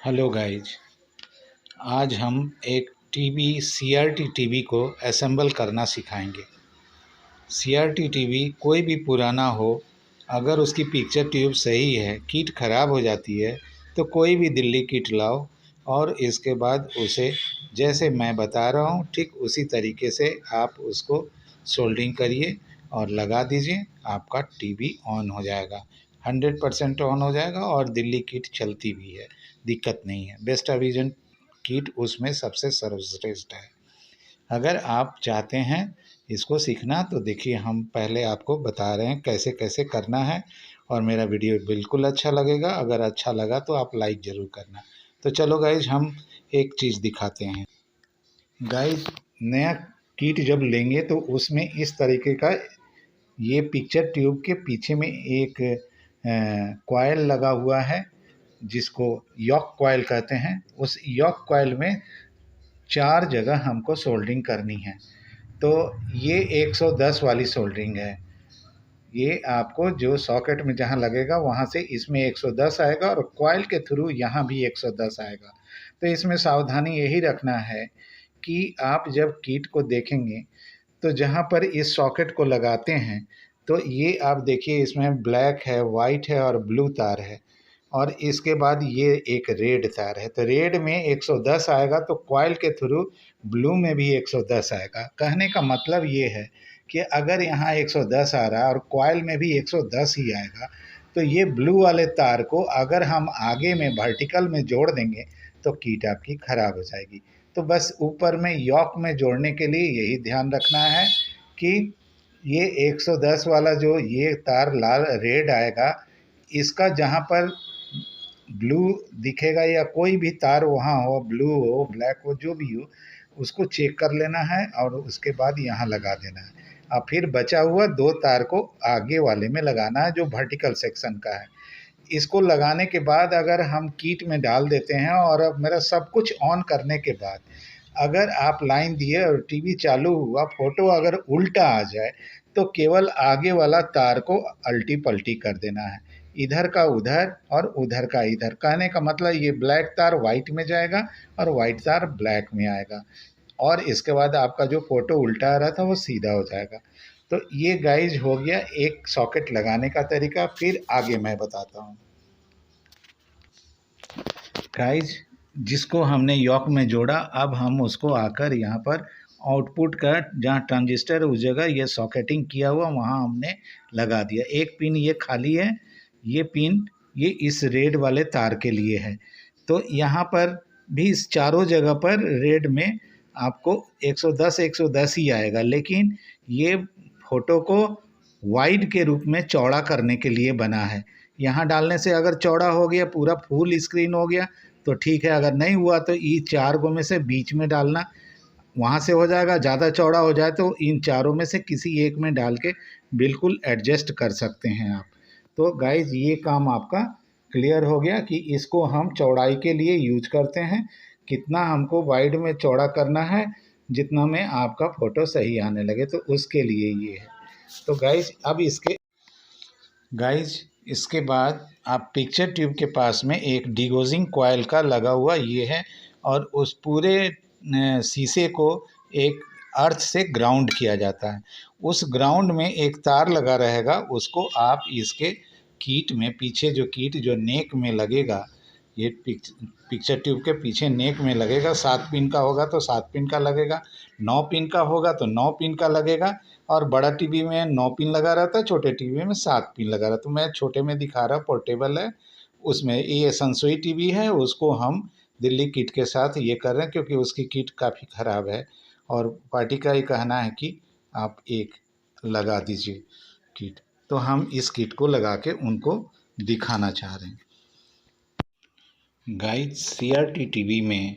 Hello guys. आज हम एक टीवी सीआरटी टीवी को असेंबल करना सिखाएंगे। सीआरटी टीवी कोई भी पुराना हो, अगर उसकी पिक्चर ट्यूब सही है, किट ख़राब हो जाती है तो कोई भी दिल्ली किट लाओ और इसके बाद उसे जैसे मैं बता रहा हूँ ठीक उसी तरीके से आप उसको सोल्डरिंग करिए और लगा दीजिए। आपका टीवी ऑन हो जाएगा, 100% ऑन हो जाएगा और दिल्ली किट चलती भी है, दिक्कत नहीं है। बेस्ट विजन किट उसमें सबसे सर्वश्रेष्ठ है। अगर आप चाहते हैं इसको सीखना तो देखिए, हम पहले आपको बता रहे हैं कैसे कैसे करना है और मेरा वीडियो बिल्कुल अच्छा लगेगा। अगर अच्छा लगा तो आप लाइक ज़रूर करना। तो चलो गाइज, हम एक चीज़ दिखाते हैं। गाइज, नया किट जब लेंगे तो उसमें इस तरीके का ये पिक्चर ट्यूब के पीछे में एक कॉइल लगा हुआ है जिसको यॉक कॉइल कहते हैं। उस यॉक कॉइल में 4 जगह हमको सोल्डरिंग करनी है। तो ये 110 वाली सोल्डरिंग है। ये आपको जो सॉकेट में जहाँ लगेगा वहाँ से इसमें 110 आएगा और कॉइल के थ्रू यहाँ भी 110 आएगा। तो इसमें सावधानी यही रखना है कि आप जब किट को देखेंगे तो जहाँ पर इस सॉकेट को लगाते हैं तो ये आप देखिए, इसमें ब्लैक है, वाइट है और ब्लू तार है और इसके बाद ये एक रेड तार है। तो रेड में 110 आएगा तो कॉइल के थ्रू ब्लू में भी 110 आएगा। कहने का मतलब ये है कि अगर यहाँ 110 आ रहा है और कॉइल में भी 110 ही आएगा तो ये ब्लू वाले तार को अगर हम आगे में वर्टिकल में जोड़ देंगे तो किट आपकी ख़राब हो जाएगी। तो बस ऊपर में यॉक में जोड़ने के लिए यही ध्यान रखना है कि ये 110 वाला जो ये तार लाल रेड आएगा, इसका जहाँ पर ब्लू दिखेगा या कोई भी तार वहाँ हो, ब्लू हो, ब्लैक हो, जो भी हो, उसको चेक कर लेना है और उसके बाद यहाँ लगा देना है। और फिर बचा हुआ 2 तार को आगे वाले में लगाना है जो वर्टिकल सेक्शन का है। इसको लगाने के बाद अगर हम किट में डाल देते हैं और अब मेरा सब कुछ ऑन करने के बाद अगर आप लाइन दिए और टीवी चालू हुआ, फ़ोटो अगर उल्टा आ जाए तो केवल आगे वाला तार को अल्टी पल्टी कर देना है, इधर का उधर और उधर का इधर। कहने का मतलब ये ब्लैक तार वाइट में जाएगा और वाइट तार ब्लैक में आएगा और इसके बाद आपका जो फ़ोटो उल्टा आ रहा था वो सीधा हो जाएगा। तो ये गाइज हो गया एक सॉकेट लगाने का तरीका। फिर आगे मैं बताता हूँ। गाइज, जिसको हमने यॉक में जोड़ा, अब हम उसको आकर यहाँ पर आउटपुट का जहाँ ट्रांजिस्टर है उस जगह ये सॉकेटिंग किया हुआ वहाँ हमने लगा दिया। एक पिन ये खाली है, ये पिन ये इस रेड वाले तार के लिए है। तो यहाँ पर भी इस चारों जगह पर रेड में आपको 110 110 ही आएगा, लेकिन ये फ़ोटो को वाइड के रूप में चौड़ा करने के लिए बना है। यहाँ डालने से अगर चौड़ा हो गया, पूरा फुल स्क्रीन हो गया तो ठीक है, अगर नहीं हुआ तो ये 4 गो में से बीच में डालना, वहाँ से हो जाएगा। ज़्यादा चौड़ा हो जाए तो इन चारों में से किसी एक में डाल के बिल्कुल एडजस्ट कर सकते हैं आप। तो गाइज, ये काम आपका क्लियर हो गया कि इसको हम चौड़ाई के लिए यूज करते हैं। कितना हमको वाइड में चौड़ा करना है, जितना में आपका फ़ोटो सही आने लगे, तो उसके लिए ये है। तो गाइज इसके बाद आप पिक्चर ट्यूब के पास में एक डिगोजिंग कॉइल का लगा हुआ ये है और उस पूरे शीशे को एक अर्थ से ग्राउंड किया जाता है। उस ग्राउंड में एक तार लगा रहेगा, उसको आप इसके कीट में पीछे जो कीट जो नेक में लगेगा, ये पिक्चर ट्यूब के पीछे नेक में लगेगा। 7 पिन का होगा तो 7 पिन का लगेगा, 9 पिन का होगा तो 9 पिन का लगेगा और बड़ा टीवी में 9 पिन लगा रहता है, छोटे टीवी में 7 पिन लगा रहता है। तो मैं छोटे में दिखा रहा, पोर्टेबल है। उसमें ये संसोई टीवी है, उसको हम दिल्ली किट के साथ ये कर रहे हैं क्योंकि उसकी किट काफ़ी ख़राब है और पार्टी का ये कहना है कि आप एक लगा दीजिए किट। तो हम इस किट को लगा के उनको दिखाना चाह रहे हैं। गाइज, सीआरटी टीवी में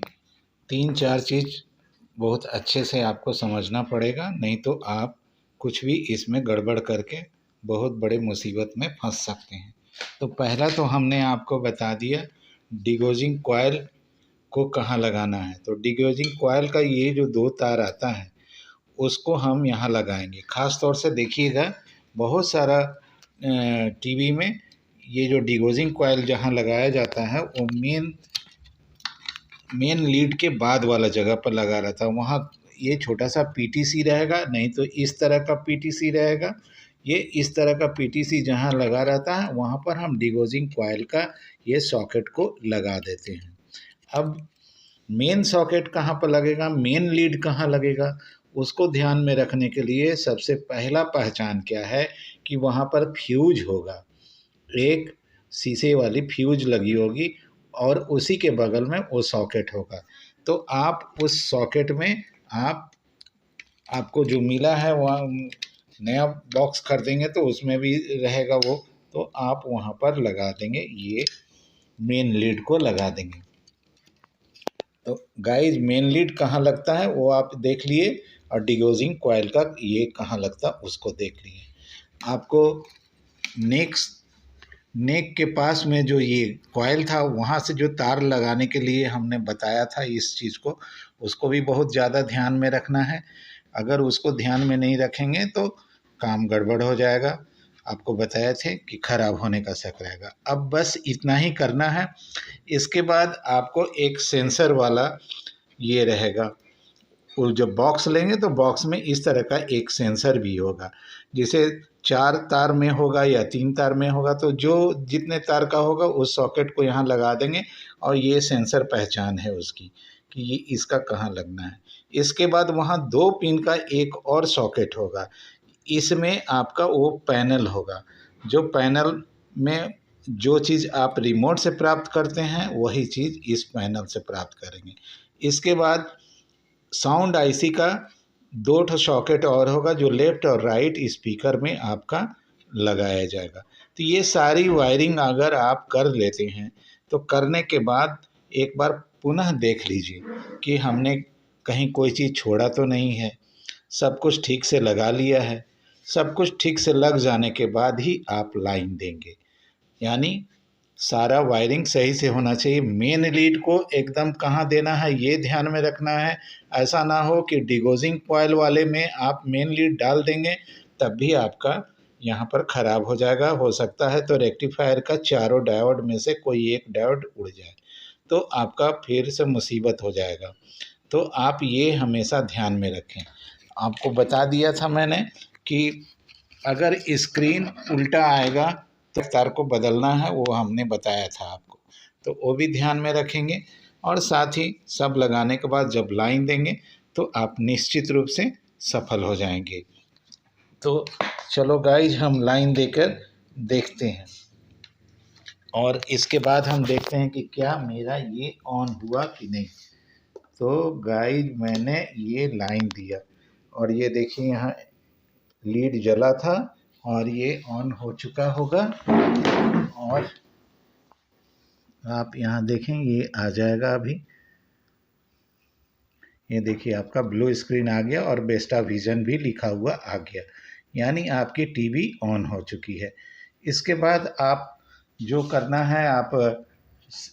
3-4 चीज़ बहुत अच्छे से आपको समझना पड़ेगा, नहीं तो आप कुछ भी इसमें गड़बड़ करके बहुत बड़े मुसीबत में फंस सकते हैं। तो पहला तो हमने आपको बता दिया डिगोजिंग कॉइल को कहाँ लगाना है। तो डिगोजिंग कॉइल का ये जो 2 तार आता है उसको हम यहाँ लगाएंगे। ख़ास तौर से देखिएगा, बहुत सारा टीवी में ये जो डिगोजिंग कॉइल जहाँ लगाया जाता है वो मेन मेन लीड के बाद वाला जगह पर लगा रहा था, वहाँ ये छोटा सा पीटीसी रहेगा, नहीं तो इस तरह का पीटीसी रहेगा। ये इस तरह का पीटीसी जहाँ लगा रहता है वहाँ पर हम डिगोजिंग कॉइल का ये सॉकेट को लगा देते हैं। अब मेन सॉकेट कहाँ पर लगेगा, मेन लीड कहाँ लगेगा, उसको ध्यान में रखने के लिए सबसे पहला पहचान क्या है कि वहाँ पर फ्यूज होगा, एक शीशे वाली फ्यूज लगी होगी और उसी के बगल में वो सॉकेट होगा। तो आप उस सॉकेट में आपको जो मिला है वहाँ नया बॉक्स खरीदेंगे तो उसमें भी रहेगा वो, तो आप वहाँ पर लगा देंगे, ये मेन लीड को लगा देंगे। तो गाइज मेन लीड कहाँ लगता है वो आप देख लिए, और डिगोजिंग कॉइल का ये कहाँ लगता उसको देख लिए। आपको नेक के पास में जो ये कॉइल था वहाँ से जो तार लगाने के लिए हमने बताया था इस चीज़ को, उसको भी बहुत ज़्यादा ध्यान में रखना है। अगर उसको ध्यान में नहीं रखेंगे तो काम गड़बड़ हो जाएगा। आपको बताए थे कि ख़राब होने का शक रहेगा। अब बस इतना ही करना है। इसके बाद आपको एक सेंसर वाला ये रहेगा, वो जब बॉक्स लेंगे तो बॉक्स में इस तरह का एक सेंसर भी होगा, जिसे 4 तार में होगा या 3 तार में होगा, तो जो जितने तार का होगा उस सॉकेट को यहाँ लगा देंगे और ये सेंसर पहचान है उसकी कि ये इसका कहाँ लगना है। इसके बाद वहाँ 2 पिन का एक और सॉकेट होगा, इसमें आपका वो पैनल होगा, जो पैनल में जो चीज़ आप रिमोट से प्राप्त करते हैं वही चीज़ इस पैनल से प्राप्त करेंगे। इसके बाद साउंड आईसी का 2 ठो सॉकेट और होगा जो लेफ़्ट और राइट स्पीकर में आपका लगाया जाएगा। तो ये सारी वायरिंग अगर आप कर लेते हैं तो करने के बाद एक बार पुनः देख लीजिए कि हमने कहीं कोई चीज़ छोड़ा तो नहीं है, सब कुछ ठीक से लगा लिया है। सब कुछ ठीक से लग जाने के बाद ही आप लाइन देंगे, यानी सारा वायरिंग सही से होना चाहिए। मेन लीड को एकदम कहाँ देना है ये ध्यान में रखना है। ऐसा ना हो कि डिगोजिंग कॉइल वाले में आप मेन लीड डाल देंगे तब भी आपका यहाँ पर ख़राब हो जाएगा। हो सकता है तो रेक्टिफायर का चारों डायोड में से कोई एक डायोड उड़ जाए तो आपका फिर से मुसीबत हो जाएगा। तो आप ये हमेशा ध्यान में रखें। आपको बता दिया था मैंने कि अगर स्क्रीन उल्टा आएगा तो तार को बदलना है, वो हमने बताया था आपको, तो वो भी ध्यान में रखेंगे। और साथ ही सब लगाने के बाद जब लाइन देंगे तो आप निश्चित रूप से सफल हो जाएंगे। तो चलो गाइज हम लाइन देकर देखते हैं और इसके बाद हम देखते हैं कि क्या मेरा ये ऑन हुआ कि नहीं। तो गाइज मैंने ये लाइन दिया और ये देखिए यहाँ लीड जला था और ये ऑन हो चुका होगा और आप यहाँ देखें ये आ जाएगा अभी। ये देखिए आपका ब्लू स्क्रीन आ गया और बेस्टा विजन भी लिखा हुआ आ गया, यानी आपकी टीवी ऑन हो चुकी है। इसके बाद आप जो करना है, आप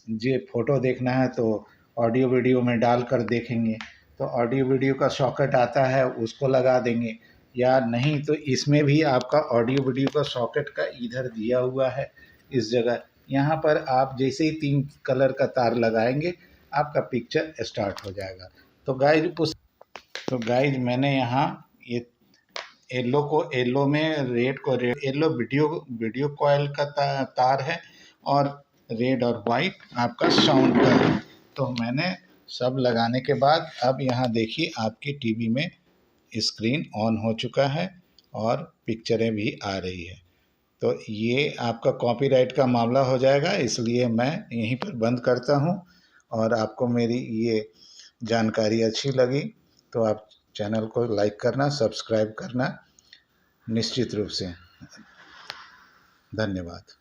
ये फ़ोटो देखना है तो ऑडियो वीडियो में डाल कर देखेंगे, तो ऑडियो वीडियो का सॉकेट आता है उसको लगा देंगे, या नहीं तो इसमें भी आपका ऑडियो वीडियो का सॉकेट का इधर दिया हुआ है इस जगह। यहाँ पर आप जैसे ही 3 कलर का तार लगाएंगे आपका पिक्चर स्टार्ट हो जाएगा। तो गाइज मैंने यहाँ ये येलो को येलो में, रेड को रेड, येलो वीडियो कॉइल का तार है और रेड और वाइट आपका साउंड का है। तो मैंने सब लगाने के बाद अब यहाँ देखिए आपकी टीवी में स्क्रीन ऑन हो चुका है और पिक्चरें भी आ रही है। तो ये आपका कॉपीराइट का मामला हो जाएगा, इसलिए मैं यहीं पर बंद करता हूँ। और आपको मेरी ये जानकारी अच्छी लगी तो आप चैनल को लाइक करना, सब्सक्राइब करना निश्चित रूप से। धन्यवाद।